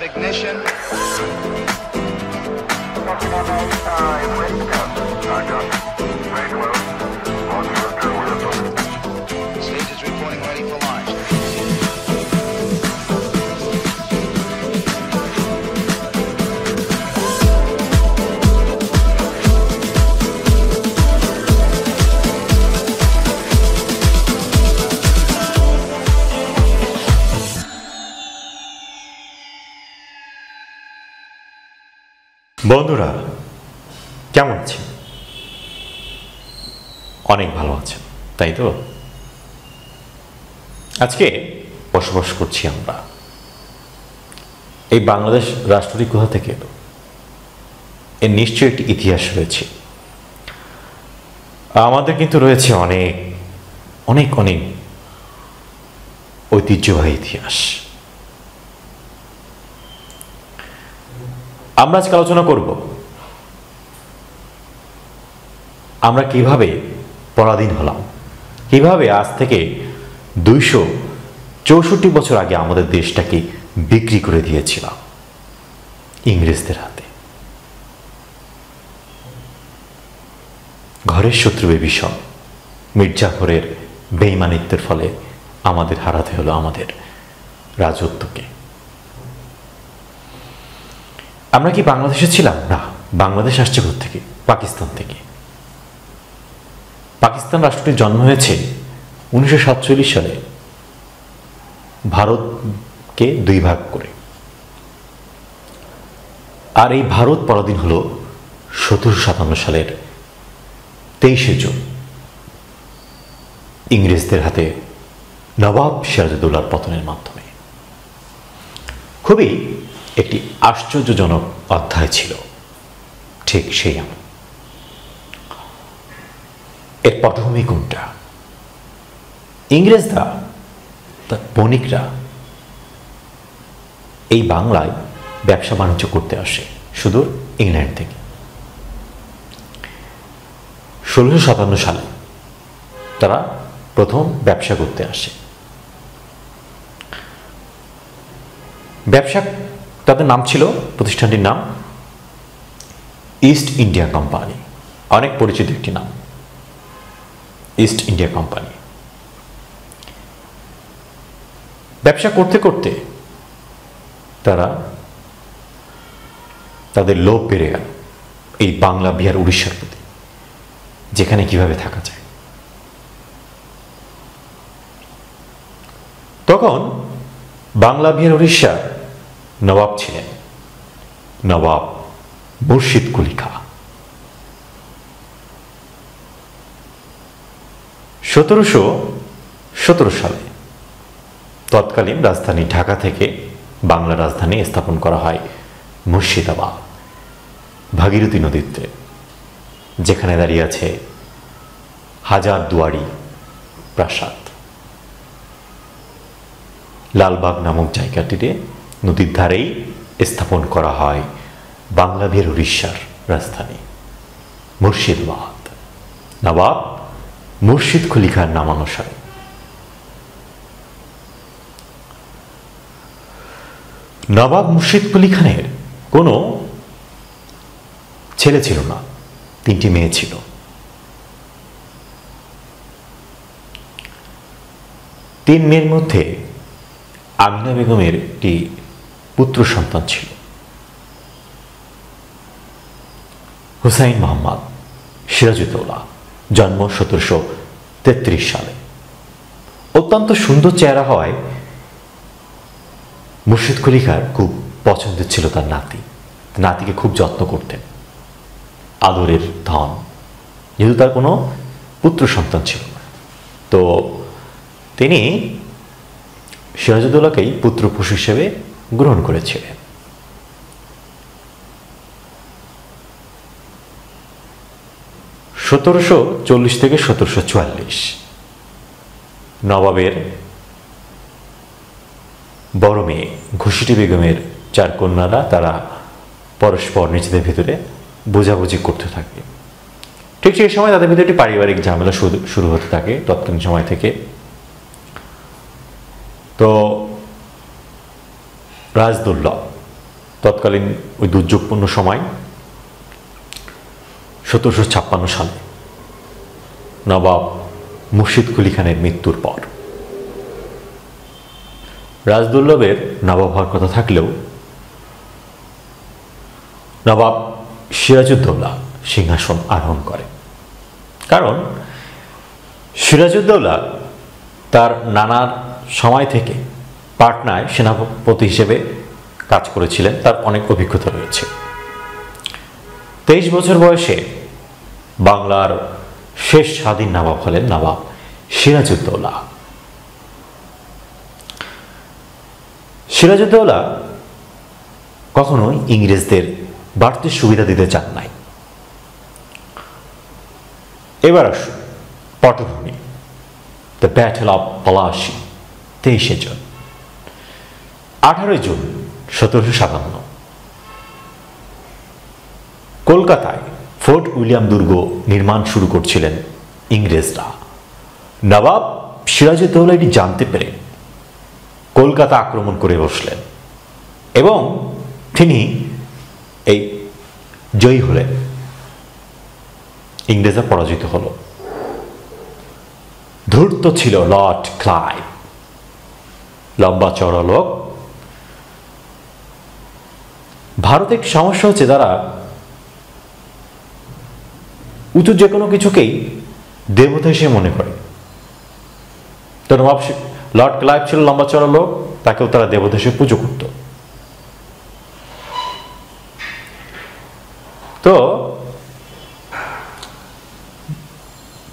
ignition. Stage is reporting ready for launch. বন্ধুরা কেমন আছেন? অনেক ভালো আছেন, তাই তো? আজকে বসবাস করছি আমরা। এই বাংলাদেশ রাষ্ট্রটি কোথা থেকে এলো? এর নিশ্চয়ই একটি ইতিহাস রয়েছে। আমাদের কিন্তু রয়েছে অনেক অনেক অনেক ঐতিহ্যবাহী ইতিহাস। আমরা আজকে আলোচনা করব আমরা কিভাবে পরাধীন হলাম, কিভাবে আজ থেকে 264 বছর আগে আমাদের দেশটাকে বিক্রি করে দিয়েছিলাম ইংরেজদের হাতে। ঘরের শত্রু বিভীষণ মির্জাফরের বেঈমানিত্বের ফলে আমাদের হারাতে হলো আমাদের রাজত্বকে। আমরা কি বাংলাদেশে ছিলাম? না, বাংলাদেশ আসছে থেকে পাকিস্তান থেকে। পাকিস্তান রাষ্ট্রটির জন্ম হয়েছে 1947 সালে ভারতকে দুই ভাগ করে। আর এই ভারত পরাধীন হলো 1757 সালের 23শে জুন ইংরেজদের হাতে নবাব সিরাজউদ্দৌলার পতনের মাধ্যমে। খুবই একটি আশ্চর্যজনক অধ্যায় ছিল ঠিক সেই আমল। এর পটভূমি কোনটা? ইংরেজরা, তার বণিকরা এই বাংলায় ব্যবসা বাণিজ্য করতে আসে সুদূর ইংল্যান্ড থেকে। 1657 সালে তারা প্রথম ব্যবসা করতে আসে। ব্যবসা, তাদের নাম ছিল, প্রতিষ্ঠানটির নাম ইস্ট ইন্ডিয়া কোম্পানি। অনেক পরিচিত একটি নাম, ইস্ট ইন্ডিয়া কোম্পানি। ব্যবসা করতে করতে তারা, তাদের লোভ বেড়ে গেল এই বাংলা, বিহার, উড়িষ্যার প্রতি, যেখানে কিভাবে থাকা যায়। তখন বাংলা, বিহার, উড়িষ্যার নবাব ছিলেন নবাব মুর্শিদ কুলি খাঁ। 1717 সালে তৎকালীন রাজধানী ঢাকা থেকে বাংলা রাজধানী স্থাপন করা হয় মুর্শিদাবাদ, ভাগীরথী নদীতে, যেখানে দাঁড়িয়ে আছে হাজারদুয়ারি প্রাসাদ। লালবাগ নামক জায়গাটিতে নদীর ধারেই স্থাপন করা হয় বাংলা, বিহার, উড়িষ্যার রাজধানী মুর্শিদাবাদ, নবাব মুর্শিদ কুলি খাঁর নামানুসারে। নবাব মুর্শিদ কুলি খানের কোনো ছেলে ছিল না, 3টি মেয়ে ছিল। তিন মেয়ের মধ্যে আমিনা বেগমের একটি পুত্র সন্তান ছিল, হুসাইন মোহাম্মদ সিরাজউদ্দৌলা, জন্ম 1733 সালে। অত্যন্ত সুন্দর চেহারা হওয়ায় মুর্শিদ কুলি খাঁর খুব পছন্দের ছিল তার নাতি। নাতিকে খুব যত্ন করতেন, আদরের ধন, যেহেতু তার কোনো পুত্র সন্তান ছিল না। তো তিনি সিরাজউদ্দৌলাকেই পুত্রপোষ হিসেবে গ্রহণ করেছিলেন। (1740 থেকে 1744) নবাবের বড় মেয়ে ঘুষিটি বেগমের 4 কন্যারা, তারা পরস্পর নিজেদের ভিতরে বোঝাবুঝি করতে থাকে। ঠিক সেই সময় তাদের ভিতরে একটি পারিবারিক ঝামেলা শুরু হতে থাকে তৎকালীন সময় থেকে। তো রাজদুল্লভ তৎকালীন ওই দুর্যোগপূর্ণ সময় 1756 সালে নবাব মুর্শিদ কুলি খানের মৃত্যুর পর রাজদুর্লভের নবাব হওয়ার কথা থাকলেও নবাব সিরাজউদ্দৌলা সিংহাসন আরোহণ করে। কারণ সিরাজউদ্দৌলা তার নানার সময় থেকে পাটনায় সেনাপতি হিসেবে কাজ করেছিলেন, তার অনেক অভিজ্ঞতা রয়েছে। 23 বছর বয়সে বাংলার শেষ স্বাধীন নবাব হলেন নবাব সিরাজউদ্দৌলা। সিরাজউদ্দৌলা কখনোই ইংরেজদের বাড়তি সুবিধা দিতে চান নাই। এবার আসুন পটভূমি, the battle of Palashi, 23 June. 18 June 1757 কলকাতায় ফোর্ট উইলিয়াম দুর্গ নির্মাণ শুরু করছিলেন ইংরেজরা। নবাব সিরাজউদ্দৌলা এটি জানতে পেরে কলকাতা আক্রমণ করে বসলেন এবং তিনি এই জয়ী হলেন। ইংরেজরা পরাজিত হল। ধূর্ত ছিল লর্ড ক্লাইভ, লম্বা চড়া লোক। ভারতে একটি সমস্যা হচ্ছে, তারা উঁচু যে কোনো কিছুকেই দেবতা হিসেবে মনে করে। তো নবাব লর্ড ক্লাইভ ছিল লম্বা চড়া লোক, তাকেও তারা দেবতা হিসেবে পুজো করত। তো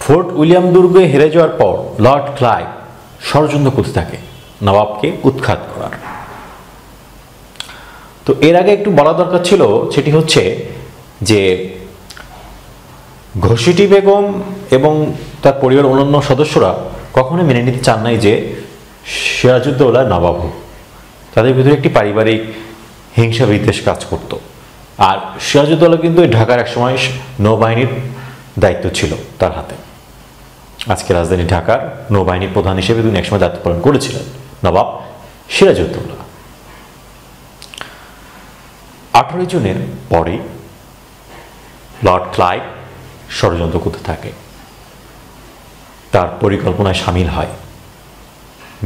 ফোর্ট উইলিয়াম দুর্গে হেরে যাওয়ার পর লর্ড ক্লাইভ ষড়যন্ত্র করতে থাকে নবাবকে উৎখাত করার। তো এর আগে একটু বলা দরকার ছিল, সেটি হচ্ছে যে ঘসিটি বেগম এবং তার পরিবারের অন্যান্য সদস্যরা কখনোই মেনে নিতে চান নাই যে সিরাজউদ্দৌলা নবাব হোক। তাদের ভিতরে একটি পারিবারিক হিংসা বিদ্বেষ কাজ করত। আর সিরাজউদ্দৌলা কিন্তু ঢাকার একসময় নৌবাহিনীর দায়িত্ব ছিল তার হাতে। আজকে রাজধানী ঢাকার নৌবাহিনীর প্রধান হিসেবে তিনি একসময় দায়িত্ব পালন করেছিলেন নবাব সিরাজউদ্দৌলা। 18 জুনের পরে লর্ড ক্লাইভ ষড়যন্ত্র করতে থাকে। তার পরিকল্পনায় সামিল হয়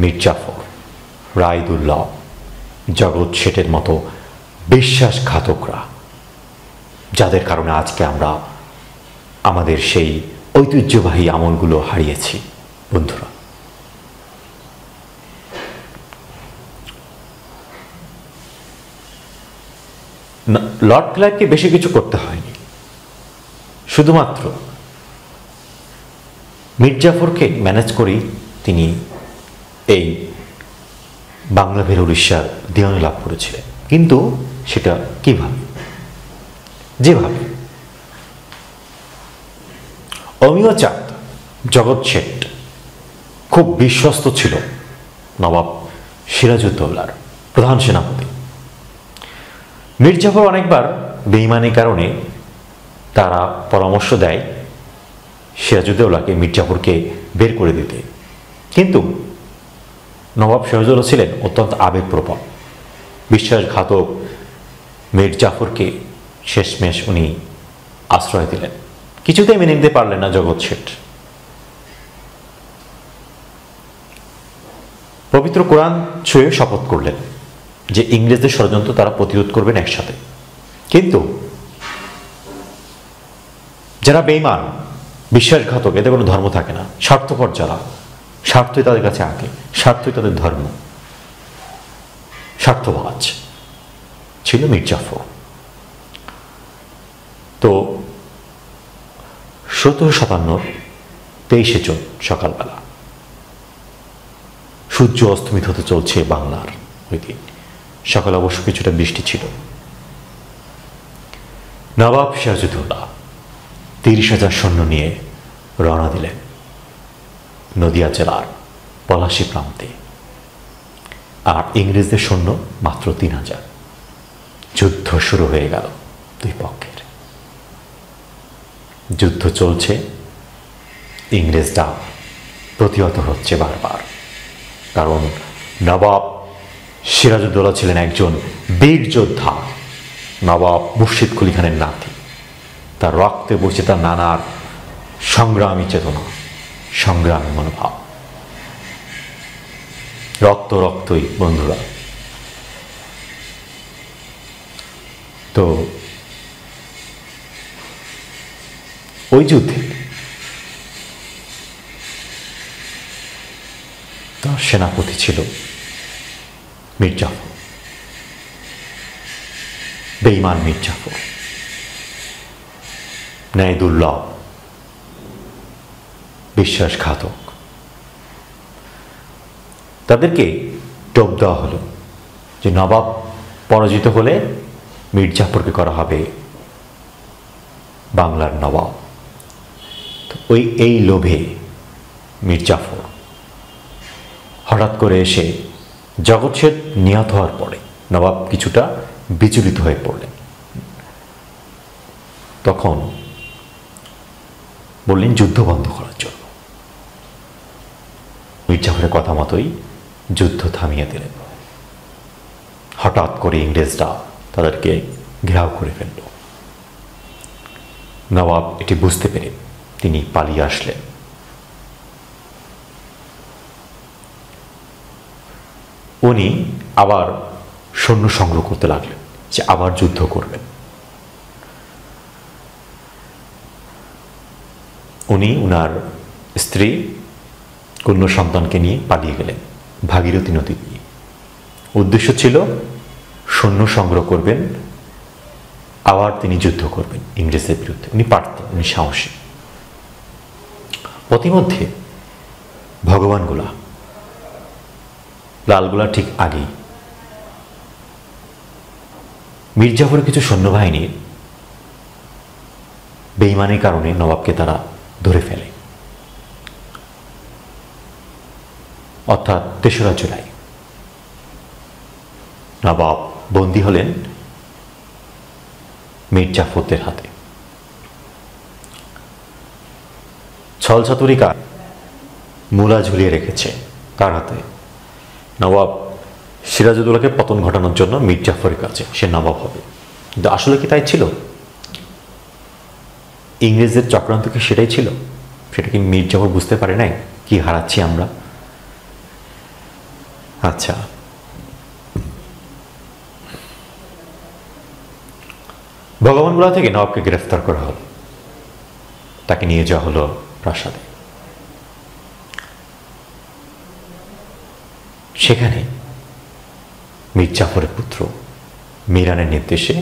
মীর জাফর, রায়দুল্লাহ, জগৎ শেঠের মতো বিশ্বাসঘাতকরা, যাদের কারণে আজকে আমরা আমাদের সেই ঐতিহ্যবাহী আমলগুলো হারিয়েছি। বন্ধুরা, লর্ড ক্লাইভকে বেশি কিছু করতে হয়নি, শুধুমাত্র মীর জাফরকে ম্যানেজ করেই তিনি এই বাংলা ভের উড়িষ্যার দেওয়ানি লাভ করেছিলেন। কিন্তু সেটা কিভাবে? যেভাবে অমিয় চাঁদ জগৎ শেঠ খুব বিশ্বস্ত ছিল নবাব সিরাজউদ্দৌলার প্রধান সেনাপতি। মীর জাফর অনেকবার বেঈমানির কারণে তারা পরামর্শ দেয় সিরাজউদ্দৌলাকে মীর জাফরকে বের করে দিতে, কিন্তু নবাব সিরাজউদ্দৌলা ছিলেন অত্যন্ত আবেগপ্রবণ। বিশ্বাসঘাতক মীর জাফরকে শেষমেশ উনি আশ্রয় দিলেন। কিছুতেই মেনে নিতে পারলেন না জগৎ শেঠ। পবিত্র কোরআন ছুঁয়ে শপথ করলেন যে ইংরেজদের ষড়যন্ত্র তারা প্রতিরোধ করবেন একসাথে। কিন্তু যারা বেঈমান, বিশ্বাসঘাতক, এতে কোনো ধর্ম থাকে না, স্বার্থপর যারা, স্বার্থই তাদের কাছে আগে, স্বার্থই তাদের ধর্ম, স্বার্থবাজ ছিল মীর জাফর। তো 1757 23 জুন সকালবেলা সূর্য অস্তমিত হতে চলছে বাংলার। ওই দিন সকালে অবশ্য কিছুটা বৃষ্টি ছিল। নবাব সিরাজউদ্দৌলা 30,000 সৈন্য নিয়ে রওনা দিলেন নদিয়া জেলার পলাশী প্রান্তে, আর ইংরেজদের সৈন্য মাত্র 3,000। যুদ্ধ শুরু হয়ে গেল দুই পক্ষের। যুদ্ধ চলছে, ইংরেজরা প্রতিহত হচ্ছে বারবার। কারণ নবাব সিরাজউদ্দৌলা ছিলেন একজন বীর যোদ্ধা, নবাব মুর্শিদ কুলি খানের নাতি, তার রক্তে বসে তার নানার সংগ্রামী চেতনা, সংগ্রামী মনোভাব। রক্ত রক্তই বন্ধুরা। তো ওই যুদ্ধে তার সেনাপতি ছিল মীর জাফর, বেঈমান মীর জাফর, ন্যায় দুর্লভ, বিশ্বাসঘাতক। তাদেরকে টোপ দেওয়া হলো যে নবাব পরাজিত হলে মীর জাফরকে করা হবে বাংলার নবাব। তো এই লোভে মীর জাফর হঠাৎ করে এসে জগৎ শেঠ নিহত হওয়ার পরে নবাব কিছুটা বিচলিত হয়ে পড়লেন। তখন বললেন যুদ্ধ বন্ধ করার জন্য। মীর জাফরের কথা মতোই যুদ্ধ থামিয়ে দিলেন। হঠাৎ করে ইংরেজরা তাদেরকে ঘেরাও করে ফেলল। নবাব এটি বুঝতে পেরে তিনি পালিয়ে আসলেন। উনি আবার সৈন্য সংগ্রহ করতে লাগলেন যে আবার যুদ্ধ করবেন। উনি উনার স্ত্রী কন্য সন্তানকে নিয়ে পালিয়ে গেলেন ভাগীরথী নদী দিয়ে। উদ্দেশ্য ছিল সৈন্য সংগ্রহ করবেন, আবার তিনি যুদ্ধ করবেন ইংরেজদের বিরুদ্ধে। উনি পারতেন, উনি সাহসী। প্রতিমধ্যে ভগবানগোলা, লালগোলা ঠিক আগেই মীর জাফরের কিছু সৈন্যবাহিনীর বেঈমানির কারণে নবাবকে তারা ধরে ফেলে। অর্থাৎ ৩রা জুলাই নবাব বন্দী হলেন মীর জাফরদের হাতে। ছলছাতুরি কার মূলা ঝুলিয়ে রেখেছে তার হাতে। নবাব সিরাজউদ্দৌলাকে পতন ঘটানোর জন্য মীর জাফরের কাছে সে নবাব হবে। কিন্তু আসলে কি তাই ছিল? ইংরেজদের চক্রান্ত কি সেটাই ছিল? সেটা কি মীর জাফর বুঝতে পারে নাই কি হারাচ্ছি আমরা? আচ্ছা, ভগবানগোলা থেকে নবাবকে গ্রেফতার করা হলো, তাকে নিয়ে যাওয়া হলো প্রাসাদে। সেখানে মীর জাফরের পুত্র মিরানের নির্দেশে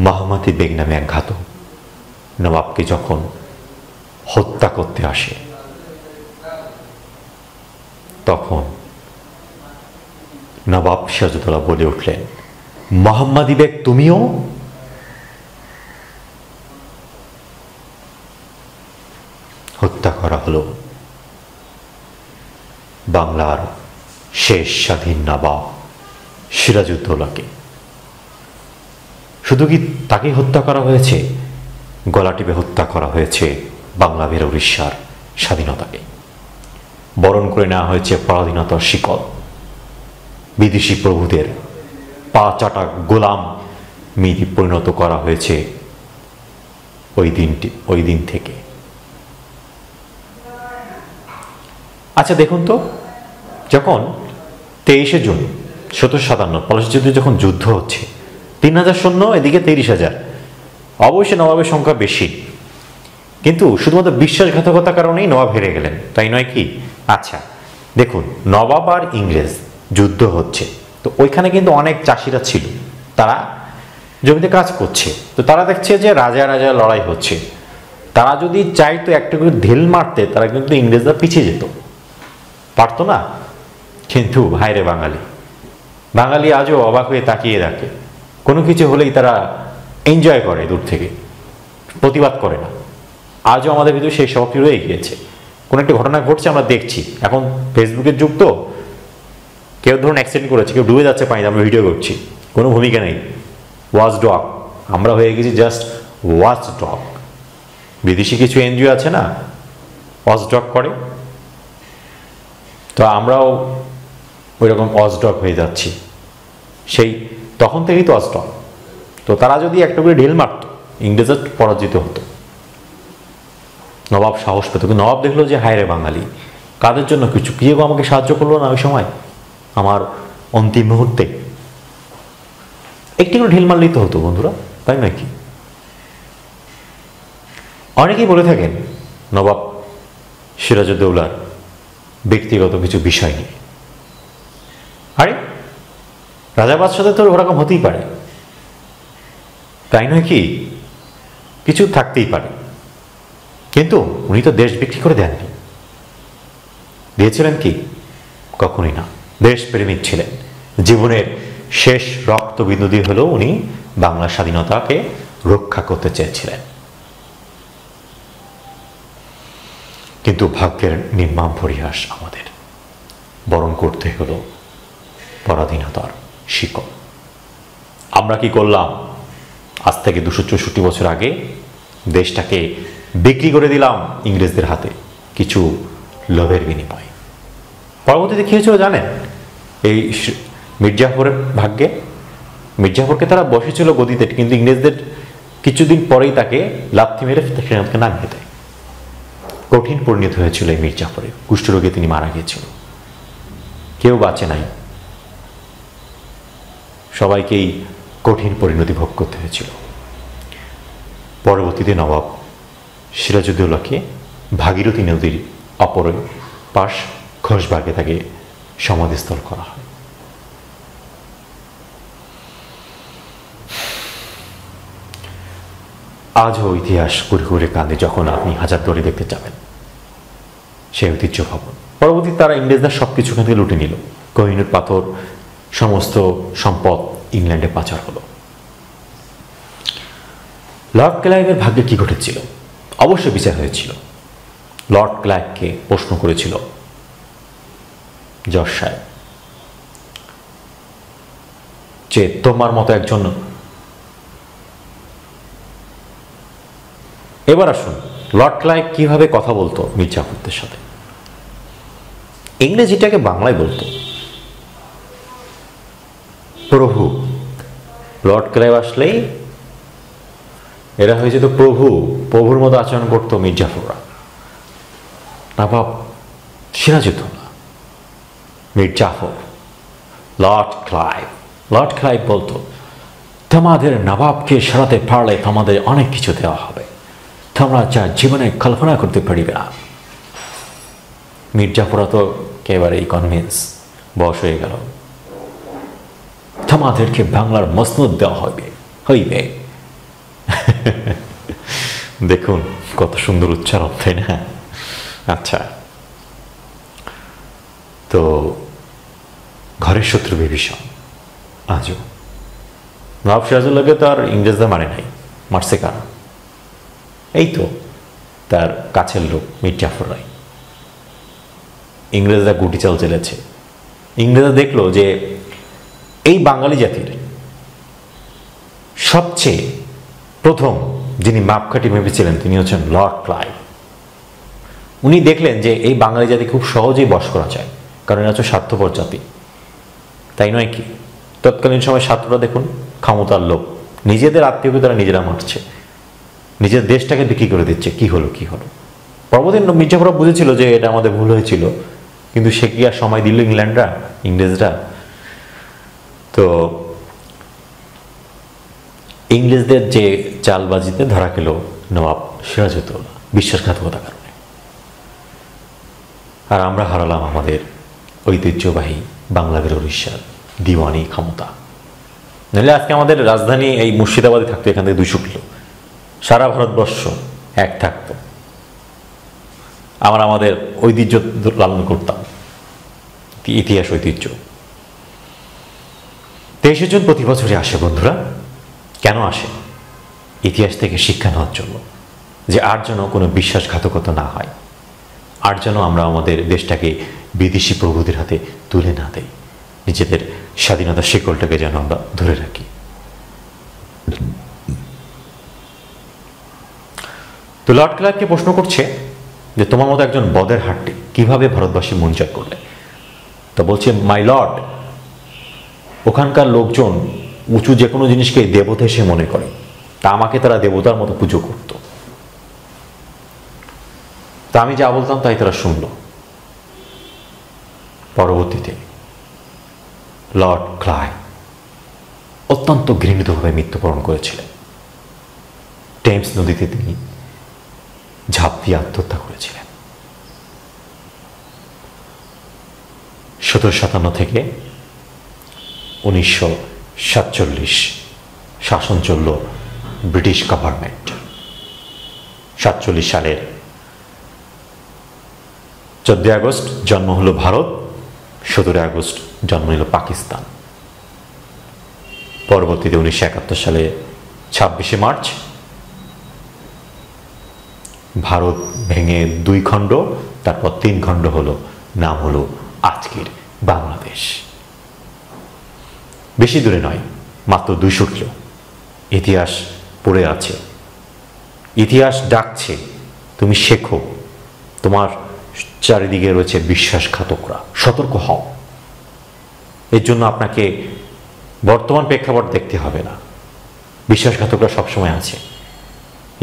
মাহমাতি বেগ নামে এক ঘাতক নবাবকে যখন হত্যা করতে আসে, তখন নবাব সিরাজউদ্দৌলা বলে উঠলেন, মোহাম্মদী বেগ তুমিও? হত্যা করা হলো বাংলার শেষ স্বাধীন নবাব সিরাজউদ্দৌলাকে। শুধু কি তাকে হত্যা করা হয়েছে, গলা টিপে হত্যা করা হয়েছে বাংলা বীর উড়িষ্যার স্বাধীনতাকে। বরণ করে নেওয়া হয়েছে পরাধীনতার শিকল, বিদেশি প্রভুদের পা চাটা গোলাম পরিণত করা হয়েছে ওই দিন থেকে। আচ্ছা দেখুন তো, যখন 23শে জুন 1757 পলাশী যুদ্ধে যখন যুদ্ধ হচ্ছে, 3000 সৈন্য, এদিকে 30,000। অবশ্যই নবাবের সংখ্যা বেশি, কিন্তু শুধুমাত্র বিশ্বাসঘাতকতার কারণেই নবাব হেরে গেলেন, তাই নয় কি? আচ্ছা দেখুন, নবাব আর ইংরেজ যুদ্ধ হচ্ছে, তো ওইখানে কিন্তু অনেক চাষিরা ছিল, তারা জমিতে কাজ করছে। তো তারা দেখছে যে রাজা রাজা লড়াই হচ্ছে, তারা যদি চাইতো একটা করে ঢেল মারতে, তারা কিন্তু ইংরেজরা পিছিয়ে যেত, পারতো না। কিন্তু ভাইরে বাঙালি আজও অবাক হয়ে তাকিয়ে রাখে, কোনো কিছু হলেই তারা এনজয় করে, দূর থেকে প্রতিবাদ করে না। আজও আমাদের ভিতরে সেই স্বভাবটি রয়ে গিয়েছে। কোনো একটা ঘটনা ঘটছে, আমরা দেখছি, এখন ফেসবুকের যুগ তো, কেউ ধরুন অ্যাক্সিডেন্ট করেছে, কেউ ডুবে যাচ্ছে পানিতে, আমরা ভিডিও করছি, কোনো ভূমিকা নেই। ওয়াচ ডগ, আমরা হয়ে গেছি জাস্ট ওয়াচ ডগ। বিদেশি কিছু এনজিও আছে না, ওয়াচ ডগ করে, তো আমরাও ওই রকম ওয়াচ ডগ হয়ে যাচ্ছি। সেই তখন থেকেই তো ওয়াচ ডগ, তো তারা যদি একটা করে ঢিল মারত, ইংরেজরা পরাজিত হতো, নবাব সাহস পেত। কিন্তু নবাব দেখলো যে হায় রে বাঙালি, কাদের জন্য কিছু কেউ আমাকে সাহায্য করলো না ওই সময় আমার অন্তিম মুহূর্তে, একটি করে ঢিল মারলেই তো হতো বন্ধুরা, তাই নয় কি? অনেকেই বলে থাকেন নবাব সিরাজউদ্দৌলার ব্যক্তিগত কিছু বিষয় নিয়ে, আরে রাজা বাদশাদের তো ওরকম হতেই পারে, তাই নয় কি? কিছু থাকতেই পারে, কিন্তু উনি তো দেশ বিক্রি করে দেননি। দিয়েছিলেন কি? কখনই না। দেশপ্রেমিক ছিলেন। জীবনের শেষ রক্তবিন্দু দিয়ে হলেও উনি বাংলার স্বাধীনতাকে রক্ষা করতে চেয়েছিলেন। কিন্তু ভাগ্যের নির্মম পরিহাস আমাদের বরণ করতে হলো পরাধীনতার শিকল। আমরা কি করলাম? আজ থেকে 264 বছর আগে দেশটাকে বিক্রি করে দিলাম ইংরেজদের হাতে কিছু লোভের বিনিময়ে। পরবর্তীতে কি হয়েছিল জানেন? এই মির্জাফরের ভাগ্যে, মির্জাফরকে তারা বসেছিল গদিতে, কিন্তু ইংরেজদের কিছুদিন পরেই তাকে লাথি মেরে সেখানে নামিয়ে দেয়। কঠিন পরিণত হয়েছিল এই মির্জাফরের, কুষ্ঠরোগে তিনি মারা গিয়েছিল। কেউ বাঁচে নাই, সবাইকেই কঠিন পরিণতি ভোগ করতে হয়েছিল। পরবর্তীতে নবাব সিরাজউদ্দৌলাকে ভাগীরথী নদীর অপর পাশ খোশবাগে তাকে সমাধিস্থল করা হয়। আজও ইতিহাস ঘুরে ঘুরে কাঁদে যখন আপনি হাজারদুয়ারি দেখতে যাবেন, সেই ঐতিহ্য ভবন। পরবর্তীতে তারা ইংরেজরা সবকিছু এখান থেকে লুটে নিল, কোহিনূর পাথর সমস্ত সম্পদ ইংল্যান্ডে পাচার হলো। লর্ড ক্লাইভের ভাগ্যে কি ঘটেছিল? অবশ্যই বিচার হয়েছিল। লর্ড ক্লাইভকে প্রশ্ন করেছিল জজ সাহেব যে তোমার মতো একজন, এবার আসুন লর্ড ক্লাইভ কিভাবে কথা বলতো মির্জাফরদের সাথে। ইংরেজিটাকে বাংলায় বলতো প্রভু। লর্ড ক্লাইভ আসলেই এরা হয়ে যেত প্রভু, প্রভুর মতো আচরণ করতো মির্জাফররা। নবাব Sirajuddaula, Mir Jafar, Lord Clive. Lord Clive বলতো তোমাদের নবাবকে সরাতে পারলে তোমাদের অনেক কিছু দেওয়া হবে, তোমরা যা জীবনে কল্পনা করতে পারিবে না। মির্জাফররা তো একেবারে কনভিন্স, বশ হয়ে গেল, তোমাদেরকে বাংলার মসনদ দেওয়া হইবে। দেখুন কত সুন্দর উচ্চারণ, তাই না? আচ্ছা, তো ঘরের শত্রু বিভীষণ আজও নবাব সিরাজউদ্দৌলাকে তো আর ইংরেজরা মানে নাই, মারছে কারা? এই তো তার কাছের লোক মির্জাফররাই। ইংরেজরা গুটি চাল চেলেছে। ইংরেজরা দেখলো যে এই বাঙালি জাতির সবচেয়ে প্রথম যিনি মাপকাঠি ভেবেছিলেন তিনি হচ্ছেন লর্ড ক্লাইভ। উনি দেখলেন যে এই বাঙালি জাতি খুব সহজেই বশ করা যায়, কারণ এরা হচ্ছে স্বার্থপর জাতি, তাই নয় কি? তৎকালীন সময় ছাত্ররা দেখুন ক্ষমতার লোক, নিজেদের আত্মীয়কে তারা নিজেরা মারছে, নিজের দেশটাকে বিক্রি করে দিচ্ছে। কি হলো? পরবর্তী মির্জাফররা বুঝেছিল যে এটা আমাদের ভুল হয়েছিল, কিন্তু সে কি আর সময় দিল ইংরেজরা? তো ইংরেজদের যে চালবাজিতে ধরা খেল নবাব সিরাজউদ্দৌলা বিশ্বাসঘাতকতার কারণে, আর আমরা হারালাম আমাদের ঐতিহ্যবাহী বাংলাদেশ উড়িষ্যার দিওয়ানি ক্ষমতা। নাহলে আজকে আমাদের রাজধানী এই মুর্শিদাবাদে থাকতো, এখান থেকে 200 কিলো, সারা ভারতবর্ষ এক থাকতো, আমরা আমাদের ঐতিহ্য লালন করতাম, ইতিহাস ঐতিহ্য। 23 জুন প্রতি বছরই আসে বন্ধুরা। কেন আসে? ইতিহাস থেকে শিক্ষা নেওয়ার জন্য, যে আর যেন কোনো বিশ্বাসঘাতকতা না হয়, আর যেন আমরা আমাদের দেশটাকে বিদেশি প্রভুদের হাতে তুলে না দেই, নিজেদের স্বাধীনতার শিকলটাকে যেন আমরা ধরে রাখি। তো লর্ড ক্লাইভকে প্রশ্ন করছে যে তোমার মতো একজন বদের হাট্টি কিভাবে ভারতবাসী মন জয় করলে? তো বলছে মাই লর্ড, ওখানকার লোকজন উঁচু যে কোনো জিনিসকে দেবতা সে মনে করে, তা আমাকে তারা দেবতার মতো পুজো করত। তা আমি যা বলতাম তাই তারা শুনল। পরবর্তীতে লর্ড ক্লাইভ অত্যন্ত ঘৃণিতভাবে মৃত্যুবরণ করেছিলেন। টেমস নদীতে তিনি ঝাঁপ দিয়ে আত্মহত্যা করেছিলেন। 1757 থেকে 1947 শাসন চলল ব্রিটিশ গভর্নমেন্ট। 47 সালের 14 আগস্ট জন্ম হলো ভারত, 17 আগস্ট জন্ম নিল পাকিস্তান। পরবর্তীতে 1971 সালে 26 মার্চ ভারত ভেঙে 2 খণ্ড, তারপর 3 খণ্ড হলো, নাম হলো আজকের বাংলাদেশ। বেশি দূরে নয়, মাত্র 200 কিলো। ইতিহাস পড়ে আছে, ইতিহাস ডাকছে, তুমি শেখো। তোমার চারিদিকে রয়েছে বিশ্বাসঘাতকরা, সতর্ক হও। এর জন্য আপনাকে বর্তমান প্রেক্ষাপট দেখতে হবে না, বিশ্বাসঘাতকরা সবসময় আছে।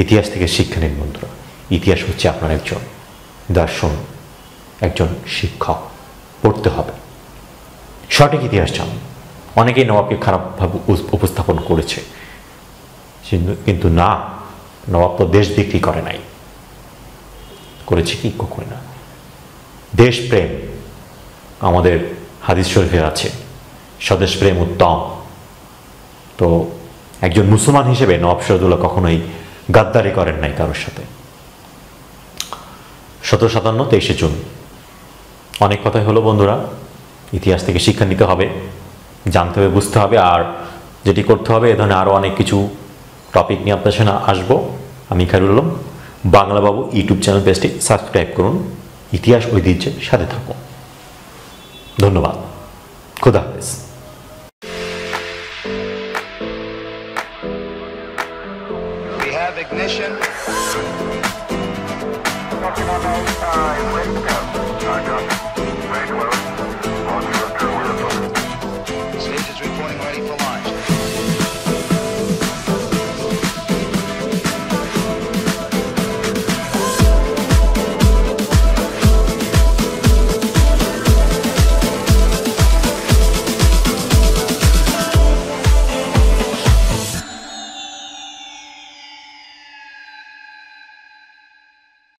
ইতিহাস থেকে শিক্ষা নিন বন্ধুরা। ইতিহাস হচ্ছে আপনার একজন দর্শন, একজন শিক্ষক। পড়তে হবে, সঠিক ইতিহাস জানুন। অনেকেই নবাবকে খারাপভাবে উপস্থাপন করেছে, কিন্তু না, নবাব তো দেশ বিক্রি করে নাই। করেছে কি? কখনো না। দেশপ্রেম আমাদের হাদিস শরীফে আছে, স্বদেশ প্রেম উত্তম। তো একজন মুসলমান হিসেবে নবাব সিরাজউদ্দৌলা কখনোই গাদ্দারি করেন নাই কারোর সাথে। 1757 23 জুন। অনেক কথাই হলো বন্ধুরা। ইতিহাস থেকে শিক্ষা নিতে হবে, জানতে হবে, বুঝতে হবে। আর যেটি করতে হবে, এ ধরনের আরও অনেক কিছু টপিক নিয়ে আপনার সামনে আসবো। আমি খায়রুল আলম। বাংলা বাবু ইউটিউব চ্যানেল পেজটি সাবস্ক্রাইব করুন। ইতিহাস ঐতিহ্যের সাথে থাকুন। ধন্যবাদ। খুদা হাফেজ।